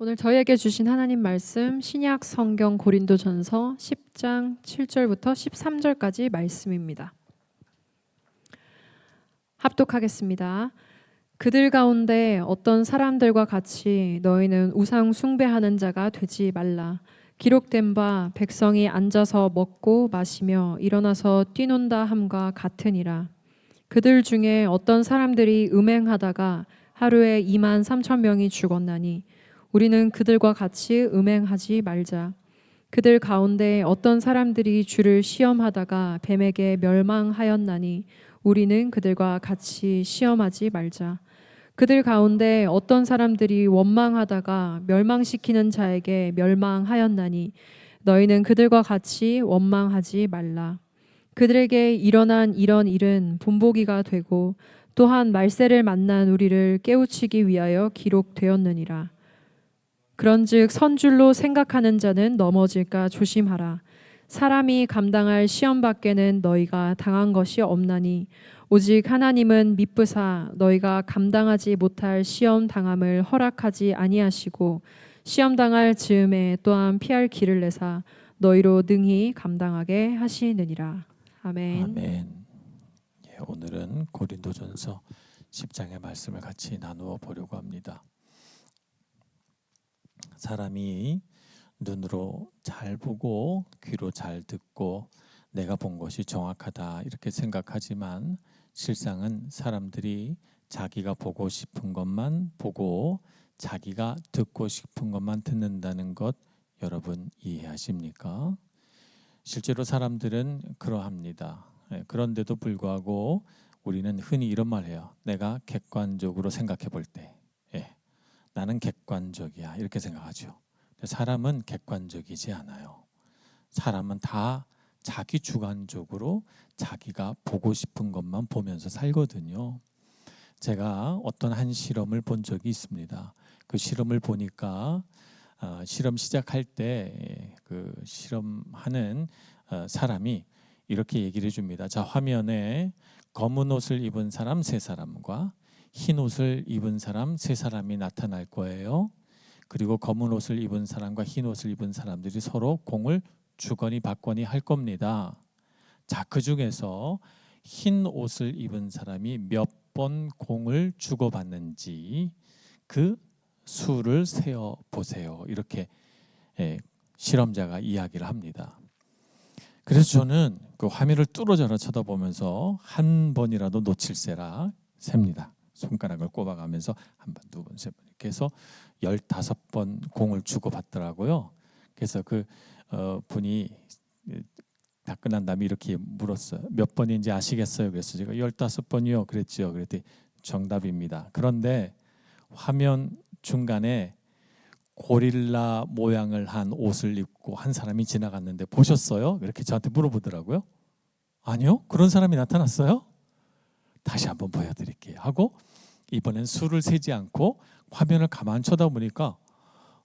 오늘 저희에게 주신 하나님 말씀 신약 성경 고린도전서 10장 7절부터 13절까지 말씀입니다. 합독하겠습니다. 그들 가운데 어떤 사람들과 같이 너희는 우상 숭배하는 자가 되지 말라. 기록된 바 백성이 앉아서 먹고 마시며 일어나서 뛰논다 함과 같으니라. 그들 중에 어떤 사람들이 음행하다가 하루에 2만 3천 명이 죽었나니 우리는 그들과 같이 음행하지 말자. 그들 가운데 어떤 사람들이 주를 시험하다가 뱀에게 멸망하였나니 우리는 그들과 같이 시험하지 말자. 그들 가운데 어떤 사람들이 원망하다가 멸망시키는 자에게 멸망하였나니 너희는 그들과 같이 원망하지 말라. 그들에게 일어난 이런 일은 본보기가 되고 또한 말세를 만난 우리를 깨우치기 위하여 기록되었느니라. 그런즉 선줄로 생각하는 자는 넘어질까 조심하라. 사람이 감당할 시험 밖에는 너희가 당한 것이 없나니 오직 하나님은 미쁘사 너희가 감당하지 못할 시험 당함을 허락하지 아니하시고 시험 당할 즈음에 또한 피할 길을 내사 너희로 능히 감당하게 하시느니라. 아멘. 아멘. 오늘은 고린도전서 10장의 말씀을 같이 나누어 보려고 합니다. 사람이 눈으로 잘 보고 귀로 잘 듣고 내가 본 것이 정확하다 이렇게 생각하지만 실상은 사람들이 자기가 보고 싶은 것만 보고 자기가 듣고 싶은 것만 듣는다는 것 여러분 이해하십니까? 실제로 사람들은 그러합니다. 그런데도 불구하고 우리는 흔히 이런 말 해요. 내가 객관적으로 생각해 볼 때 나는 객관적이야 이렇게 생각하죠. 사람은 객관적이지 않아요. 사람은 다 자기 주관적으로 자기가 보고 싶은 것만 보면서 살거든요. 제가 어떤 한 실험을 본 적이 있습니다. 그 실험을 보니까 실험 시작할 때 그 실험하는 사람이 이렇게 얘기를 해줍니다. 자, 화면에 검은 옷을 입은 사람 3사람과 흰 옷을 입은 사람 3사람이 나타날 거예요. 그리고 검은 옷을 입은 사람과 흰 옷을 입은 사람들이 서로 공을 주거니 받거니 할 겁니다. 자, 그 중에서 흰 옷을 입은 사람이 몇 번 공을 주고받는지 그 수를 세어 보세요. 이렇게 실험자가 이야기를 합니다. 그래서 저는 그 화면을 뚫어져라 쳐다보면서 한 번이라도 놓칠세라 셉니다. 손가락을 꼽아가면서 한 번, 두 번, 세 번 이렇게 해서 15번 공을 주고받더라고요. 그래서 그 분이 다 끝난 다음에 이렇게 물었어요. 몇 번인지 아시겠어요? 그래서 제가 15번이요 그랬죠. 그랬더니 정답입니다. 그런데 화면 중간에 고릴라 모양을 한 옷을 입고 한 사람이 지나갔는데 보셨어요? 이렇게 저한테 물어보더라고요. 아니요, 그런 사람이 나타났어요? 다시 한번 보여드릴게요 하고 이번엔 수를 세지 않고 화면을 가만 쳐다보니까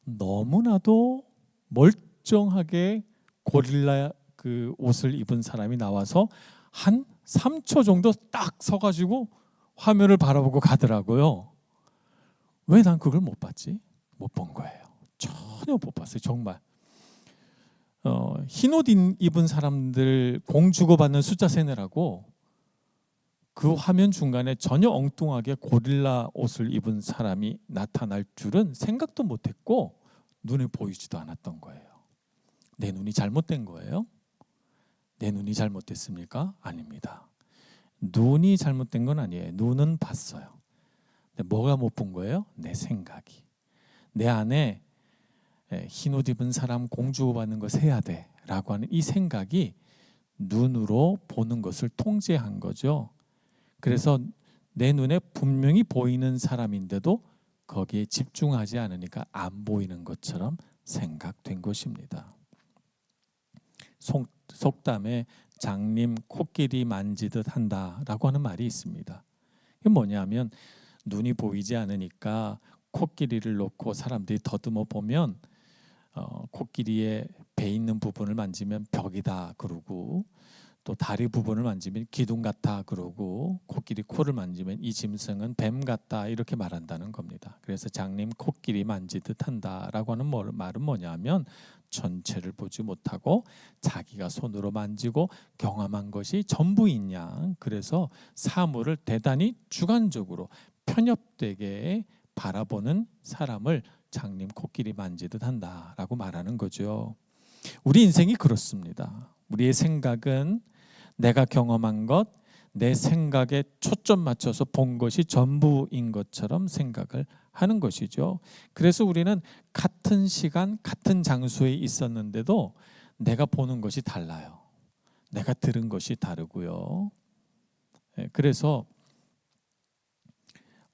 너무나도 멀쩡하게 고릴라 그 옷을 입은 사람이 나와서 한 3초 정도 딱 서가지고 화면을 바라보고 가더라고요. 왜 난 그걸 못 봤지? 못 본 거예요. 전혀 못 봤어요. 정말. 흰 옷 입은 사람들 공 주고받는 숫자 세느라고 그 화면 중간에 전혀 엉뚱하게 고릴라 옷을 입은 사람이 나타날 줄은 생각도 못했고 눈에 보이지도 않았던 거예요. 내 눈이 잘못된 거예요? 내 눈이 잘못됐습니까? 아닙니다. 눈이 잘못된 건 아니에요. 눈은 봤어요. 근데 뭐가 못 본 거예요? 내 생각이. 내 안에 흰 옷 입은 사람 공 주고받는 거 세야 돼 라고 하는 이 생각이 눈으로 보는 것을 통제한 거죠. 그래서 내 눈에 분명히 보이는 사람인데도 거기에 집중하지 않으니까 안 보이는 것처럼 생각된 것입니다. 속담에 장님 코끼리 만지듯 한다라고 하는 말이 있습니다. 이게 뭐냐면 눈이 보이지 않으니까 코끼리를 놓고 사람들이 더듬어 보면 코끼리의 배 있는 부분을 만지면 벽이다 그러고 또 다리 부분을 만지면 기둥 같다 그러고 코끼리 코를 만지면 이 짐승은 뱀 같다 이렇게 말한다는 겁니다. 그래서 장님 코끼리 만지듯 한다라고 하는 말은 뭐냐면 전체를 보지 못하고 자기가 손으로 만지고 경험한 것이 전부인 양, 그래서 사물을 대단히 주관적으로 편협되게 바라보는 사람을 장님 코끼리 만지듯 한다라고 말하는 거죠. 우리 인생이 그렇습니다. 우리의 생각은 내가 경험한 것, 내 생각에 초점 맞춰서 본 것이 전부인 것처럼 생각을 하는 것이죠. 그래서 우리는 같은 시간, 같은 장소에 있었는데도 내가 보는 것이 달라요. 내가 들은 것이 다르고요. 그래서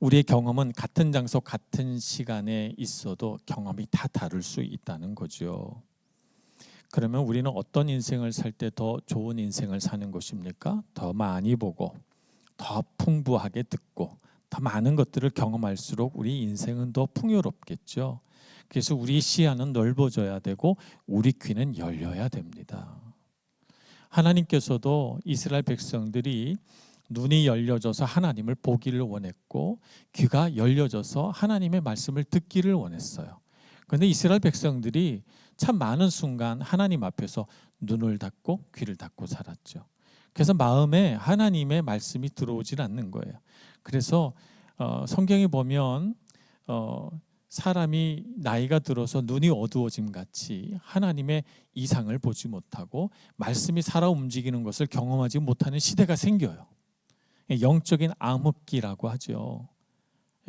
우리의 경험은 같은 장소, 같은 시간에 있어도 경험이 다 다를 수 있다는 거죠. 그러면 우리는 어떤 인생을 살 때 더 좋은 인생을 사는 것입니까? 더 많이 보고, 더 풍부하게 듣고, 더 많은 것들을 경험할수록 우리 인생은 더 풍요롭겠죠. 그래서 우리 시야는 넓어져야 되고 우리 귀는 열려야 됩니다. 하나님께서도 이스라엘 백성들이 눈이 열려져서 하나님을 보기를 원했고 귀가 열려져서 하나님의 말씀을 듣기를 원했어요. 그런데 이스라엘 백성들이 참 많은 순간 하나님 앞에서 눈을 닫고 귀를 닫고 살았죠. 그래서 마음에 하나님의 말씀이 들어오질 않는 거예요. 그래서 성경에 보면 사람이 나이가 들어서 눈이 어두워짐 같이 하나님의 이상을 보지 못하고 말씀이 살아 움직이는 것을 경험하지 못하는 시대가 생겨요. 영적인 암흑기라고 하죠.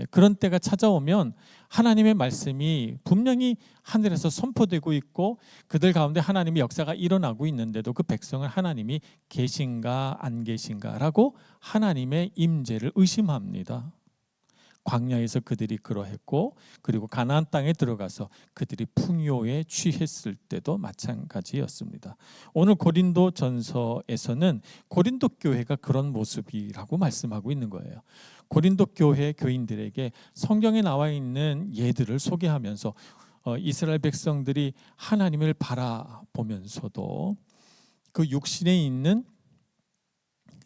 그런 때가 찾아오면 하나님의 말씀이 분명히 하늘에서 선포되고 있고 그들 가운데 하나님의 역사가 일어나고 있는데도 그 백성은 하나님이 계신가 안 계신가라고 하나님의 임재를 의심합니다. 광야에서 그들이 그러했고 그리고 가나안 땅에 들어가서 그들이 풍요에 취했을 때도 마찬가지였습니다. 오늘 고린도전서에서는 고린도 교회가 그런 모습이라고 말씀하고 있는 거예요. 고린도 교회 교인들에게 성경에 나와 있는 예들을 소개하면서 이스라엘 백성들이 하나님을 바라보면서도 그 육신에 있는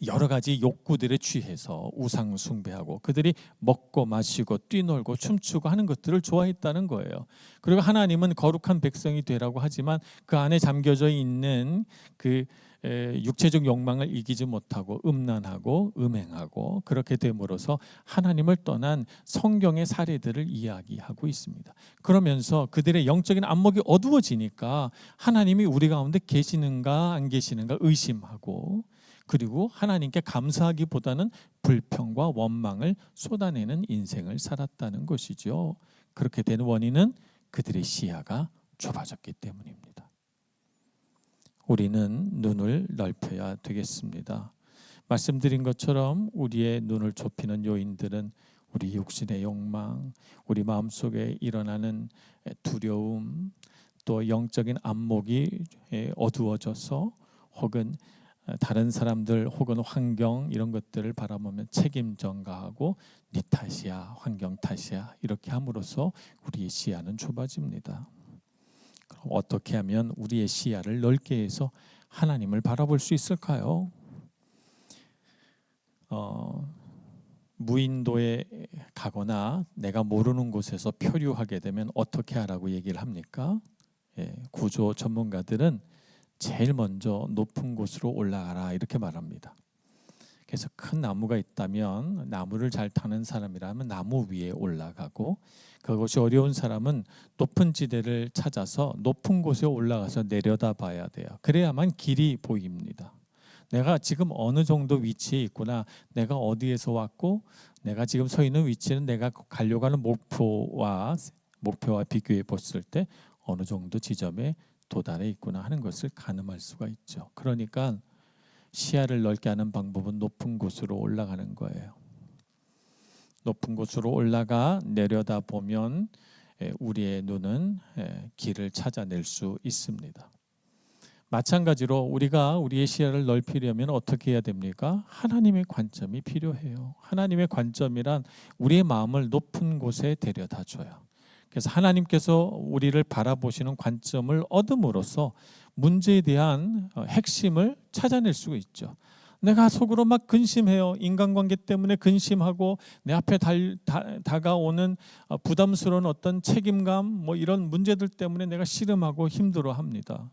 여러 가지 욕구들에 취해서 우상 숭배하고 그들이 먹고 마시고 뛰놀고 춤추고 하는 것들을 좋아했다는 거예요. 그리고 하나님은 거룩한 백성이 되라고 하지만 그 안에 잠겨져 있는 그 육체적 욕망을 이기지 못하고 음란하고 음행하고 그렇게 됨으로써 하나님을 떠난 성경의 사례들을 이야기하고 있습니다. 그러면서 그들의 영적인 안목이 어두워지니까 하나님이 우리 가운데 계시는가 안 계시는가 의심하고 그리고 하나님께 감사하기보다는 불평과 원망을 쏟아내는 인생을 살았다는 것이죠. 그렇게 된 원인은 그들의 시야가 좁아졌기 때문입니다. 우리는 눈을 넓혀야 되겠습니다. 말씀드린 것처럼 우리의 눈을 좁히는 요인들은 우리 육신의 욕망, 우리 마음속에 일어나는 두려움, 또 영적인 안목이 어두워져서 혹은 다른 사람들 혹은 환경 이런 것들을 바라보면 책임 전가하고 네 탓이야, 환경 탓이야 이렇게 함으로써 우리의 시야는 좁아집니다. 그럼 어떻게 하면 우리의 시야를 넓게 해서 하나님을 바라볼 수 있을까요? 무인도에 가거나 내가 모르는 곳에서 표류하게 되면 어떻게 하라고 얘기를 합니까? 구조 전문가들은 제일 먼저 높은 곳으로 올라가라 이렇게 말합니다. 그래서 큰 나무가 있다면 나무를 잘 타는 사람이라면 나무 위에 올라가고 그것이 어려운 사람은 높은 지대를 찾아서 높은 곳에 올라가서 내려다 봐야 돼요. 그래야만 길이 보입니다. 내가 지금 어느 정도 위치에 있구나, 내가 어디에서 왔고 내가 지금 서 있는 위치는 내가 가려고 하는 목표와 비교해 봤을 때 어느 정도 지점에 도달해 있구나 하는 것을 가늠할 수가 있죠. 그러니까 시야를 넓게 하는 방법은 높은 곳으로 올라가는 거예요. 높은 곳으로 올라가 내려다 보면 우리의 눈은 길을 찾아낼 수 있습니다. 마찬가지로 우리가 우리의 시야를 넓히려면 어떻게 해야 됩니까? 하나님의 관점이 필요해요. 하나님의 관점이란 우리의 마음을 높은 곳에 데려다 줘요. 그래서 하나님께서 우리를 바라보시는 관점을 얻음으로써 문제에 대한 핵심을 찾아낼 수가 있죠. 내가 속으로 막 근심해요. 인간관계 때문에 근심하고 내 앞에 다가오는 부담스러운 어떤 책임감 뭐 이런 문제들 때문에 내가 씨름하고 힘들어합니다.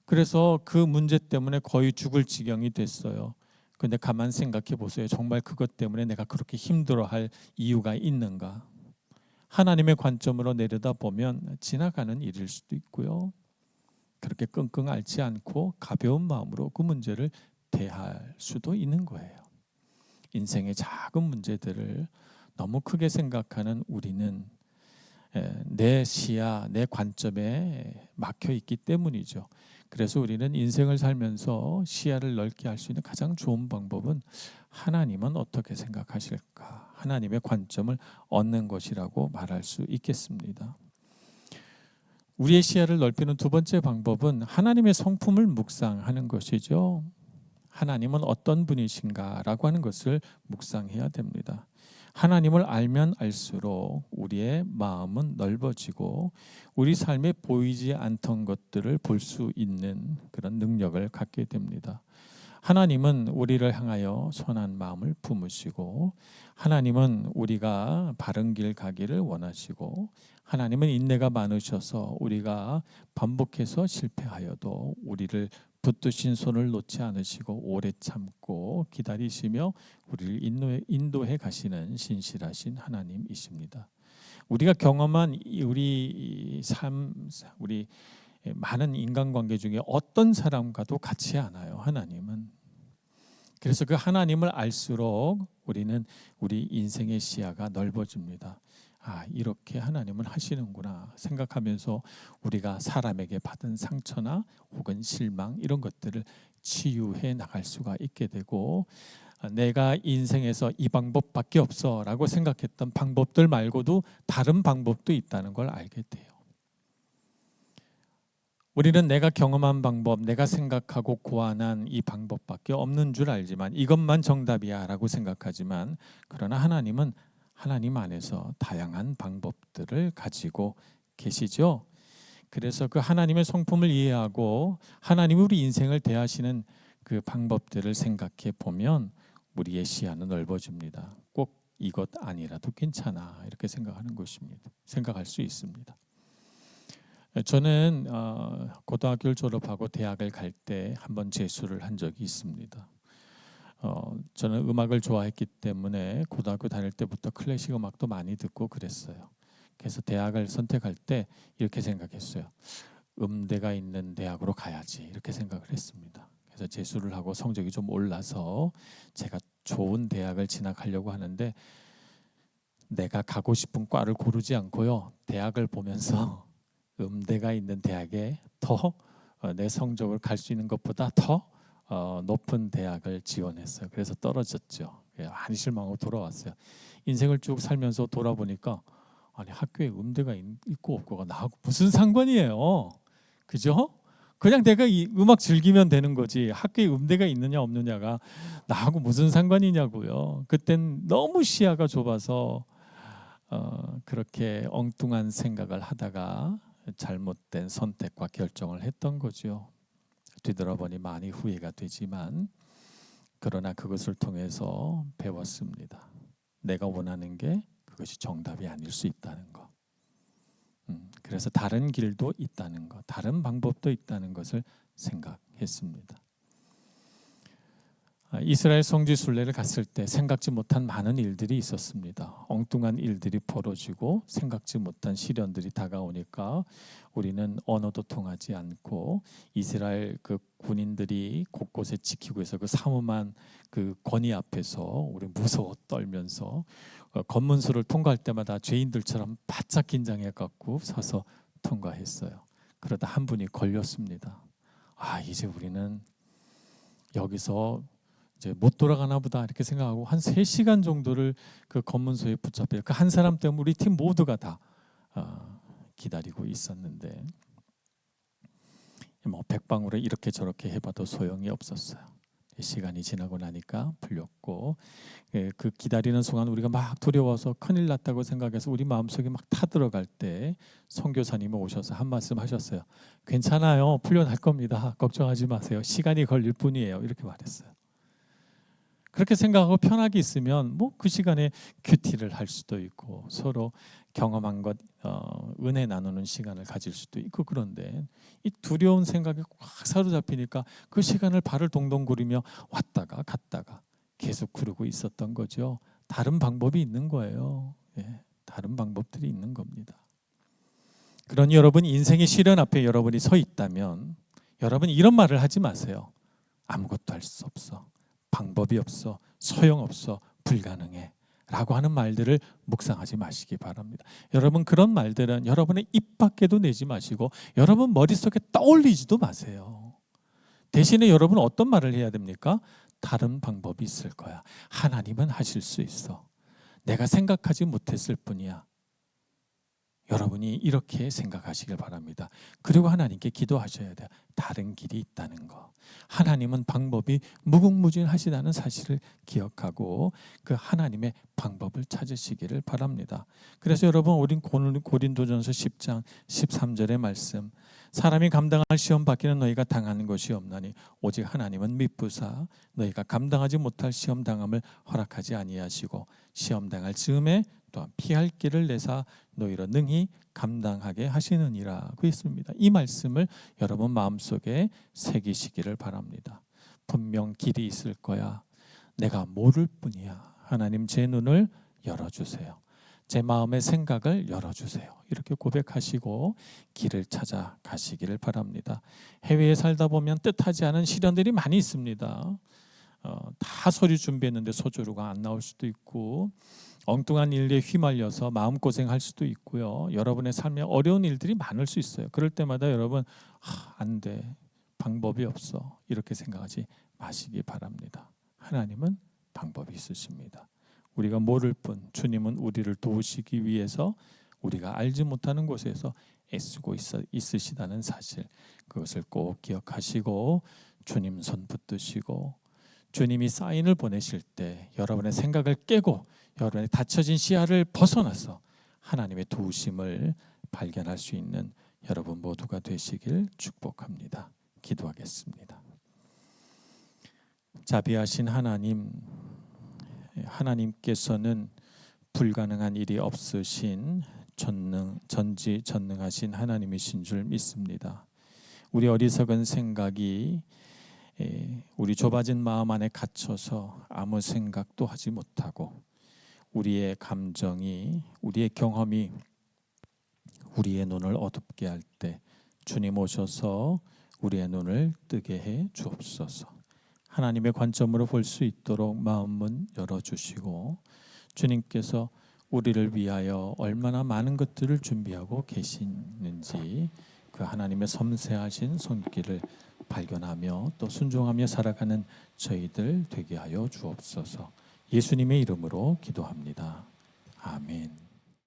그래서 그 문제 때문에 거의 죽을 지경이 됐어요. 근데 가만 생각해 보세요. 정말 그것 때문에 내가 그렇게 힘들어할 이유가 있는가? 하나님의 관점으로 내려다보면 지나가는 일일 수도 있고요. 그렇게 끙끙 앓지 않고 가벼운 마음으로 그 문제를 대할 수도 있는 거예요. 인생의 작은 문제들을 너무 크게 생각하는 우리는 내 시야, 내 관점에 막혀 있기 때문이죠. 그래서 우리는 인생을 살면서 시야를 넓게 할 수 있는 가장 좋은 방법은 하나님은 어떻게 생각하실까? 하나님의 관점을 얻는 것이라고 말할 수 있겠습니다. 우리의 시야를 넓히는 두 번째 방법은 하나님의 성품을 묵상하는 것이죠. 하나님은 어떤 분이신가라고 하는 것을 묵상해야 됩니다. 하나님을 알면 알수록 우리의 마음은 넓어지고 우리 삶에 보이지 않던 것들을 볼 수 있는 그런 능력을 갖게 됩니다. 하나님은 우리를 향하여 선한 마음을 품으시고 하나님은 우리가 바른 길 가기를 원하시고 하나님은 인내가 많으셔서 우리가 반복해서 실패하여도 우리를 붙드신 손을 놓지 않으시고 오래 참고 기다리시며 우리를 인도해 가시는 신실하신 하나님이십니다. 우리가 경험한 우리 많은 인간관계 중에 어떤 사람과도 같지 않아요. 하나님은. 그래서 그 하나님을 알수록 우리는 우리 인생의 시야가 넓어집니다. 아, 이렇게 하나님은 하시는구나 생각하면서 우리가 사람에게 받은 상처나 혹은 실망 이런 것들을 치유해 나갈 수가 있게 되고 내가 인생에서 이 방법밖에 없어라고 생각했던 방법들 말고도 다른 방법도 있다는 걸 알게 돼요. 우리는 내가 경험한 방법, 내가 생각하고 고안한 이 방법밖에 없는 줄 알지만 이것만 정답이야 라고 생각하지만 그러나 하나님은 하나님 안에서 다양한 방법들을 가지고 계시죠. 그래서 그 하나님의 성품을 이해하고 하나님이 우리 인생을 대하시는 그 방법들을 생각해 보면 우리의 시야는 넓어집니다. 꼭 이것 아니라도 괜찮아 이렇게 생각하는 것입니다. 생각할 수 있습니다. 저는 고등학교를 졸업하고 대학을 갈 때 한번 재수를 한 적이 있습니다. 저는 음악을 좋아했기 때문에 고등학교 다닐 때부터 클래식 음악도 많이 듣고 그랬어요. 그래서 대학을 선택할 때 이렇게 생각했어요. 음대가 있는 대학으로 가야지 이렇게 생각을 했습니다. 그래서 재수를 하고 성적이 좀 올라서 제가 좋은 대학을 진학하려고 하는데 내가 가고 싶은 과를 고르지 않고요. 대학을 보면서 음대가 있는 대학에 더 내 성적을 갈 수 있는 것보다 더 높은 대학을 지원했어요. 그래서 떨어졌죠. 많이 실망하고 돌아왔어요. 인생을 쭉 살면서 돌아보니까 아니 학교에 음대가 있고 없고가 나하고 무슨 상관이에요. 그죠? 그냥 내가 이 음악 즐기면 되는 거지 학교에 음대가 있느냐 없느냐가 나하고 무슨 상관이냐고요. 그땐 너무 시야가 좁아서 그렇게 엉뚱한 생각을 하다가 잘못된 선택과 결정을 했던 거죠. 뒤돌아보니 많이 후회가 되지만 그러나 그것을 통해서 배웠습니다. 내가 원하는 게 그것이 정답이 아닐 수 있다는 것. 그래서 다른 길도 있다는 것, 다른 방법도 있다는 것을 생각했습니다. 이스라엘 성지 순례를 갔을 때 생각지 못한 많은 일들이 있었습니다. 엉뚱한 일들이 벌어지고 생각지 못한 시련들이 다가오니까 우리는 언어도 통하지 않고 이스라엘 그 군인들이 곳곳에 지키고 있어 그 삼엄한 그 권위 앞에서 우리 무서워 떨면서 검문소를 통과할 때마다 죄인들처럼 바짝 긴장해 갖고 서서 통과했어요. 그러다 한 분이 걸렸습니다. 아, 이제 우리는 여기서 이제 못 돌아가나 보다 이렇게 생각하고 한 3시간 정도를 그 검문소에 붙잡혀요. 그 한 사람 때문에 우리 팀 모두가 다 기다리고 있었는데 뭐 백방으로 이렇게 저렇게 해봐도 소용이 없었어요. 시간이 지나고 나니까 풀렸고, 그 기다리는 순간 우리가 막 두려워서 큰일 났다고 생각해서 우리 마음속에 막 타들어갈 때 선교사님이 오셔서 한 말씀 하셨어요. 괜찮아요, 풀려날 겁니다. 걱정하지 마세요. 시간이 걸릴 뿐이에요. 이렇게 말했어요. 그렇게 생각하고 편하게 있으면 뭐 그 시간에 큐티를 할 수도 있고 서로 경험한 것 은혜 나누는 시간을 가질 수도 있고, 그런데 이 두려운 생각에 꽉 사로잡히니까 그 시간을 발을 동동 구르며 왔다가 갔다가 계속 구르고 있었던 거죠. 다른 방법이 있는 거예요. 예, 다른 방법들이 있는 겁니다. 그러니 여러분, 인생의 시련 앞에 여러분이 서 있다면 여러분 이런 말을 하지 마세요. 아무것도 할 수 없어, 방법이 없어, 소용없어, 불가능해 라고 하는 말들을 묵상하지 마시기 바랍니다. 여러분, 그런 말들은 여러분의 입 밖에도 내지 마시고 여러분 머릿속에 떠올리지도 마세요. 대신에 여러분은 어떤 말을 해야 됩니까? 다른 방법이 있을 거야. 하나님은 하실 수 있어. 내가 생각하지 못했을 뿐이야. 여러분이 이렇게 생각하시길 바랍니다. 그리고 하나님께 기도하셔야 돼요. 다른 길이 있다는 거. 하나님은 방법이 무궁무진하시다는 사실을 기억하고 그 하나님의 방법을 찾으시기를 바랍니다. 그래서 여러분, 우리 고린도전서 10장 13절의 말씀, 사람이 감당할 시험 밖에는 너희가 당하는 것이 없나니 오직 하나님은 미쁘사 너희가 감당하지 못할 시험 당함을 허락하지 아니하시고 시험 당할 즈음에 또한 피할 길을 내사 너희로 능히 감당하게 하시느니라 고 있습니다. 이 말씀을 여러분 마음속에 새기시기를 바랍니다. 분명 길이 있을 거야. 내가 모를 뿐이야. 하나님, 제 눈을 열어주세요. 제 마음의 생각을 열어주세요. 이렇게 고백하시고 길을 찾아 가시기를 바랍니다. 해외에 살다 보면 뜻하지 않은 시련들이 많이 있습니다. 다 서류 준비했는데 소조류가 안 나올 수도 있고, 엉뚱한 일에 휘말려서 마음고생할 수도 있고요. 여러분의 삶에 어려운 일들이 많을 수 있어요. 그럴 때마다 여러분, 안 돼, 방법이 없어, 이렇게 생각하지 마시기 바랍니다. 하나님은 방법이 있으십니다. 우리가 모를 뿐 주님은 우리를 도우시기 위해서 우리가 알지 못하는 곳에서 애쓰고 있으시다는 사실, 그것을 꼭 기억하시고 주님 손 붙드시고 주님이 사인을 보내실 때 여러분의 생각을 깨고 여러분의 닫혀진 시야를 벗어나서 하나님의 도우심을 발견할 수 있는 여러분 모두가 되시길 축복합니다. 기도하겠습니다. 자비하신 하나님, 하나님께서는 불가능한 일이 없으신 전지전능하신 하나님이신 줄 믿습니다. 우리 어리석은 생각이 우리 좁아진 마음 안에 갇혀서 아무 생각도 하지 못하고 우리의 감정이, 우리의 경험이 우리의 눈을 어둡게 할 때 주님 오셔서 우리의 눈을 뜨게 해 주옵소서. 하나님의 관점으로 볼 수 있도록 마음문 열어주시고 주님께서 우리를 위하여 얼마나 많은 것들을 준비하고 계시는지 그 하나님의 섬세하신 손길을 발견하며 또 순종하며 살아가는 저희들 되게 하여 주옵소서. 예수님의 이름으로 기도합니다. 아멘.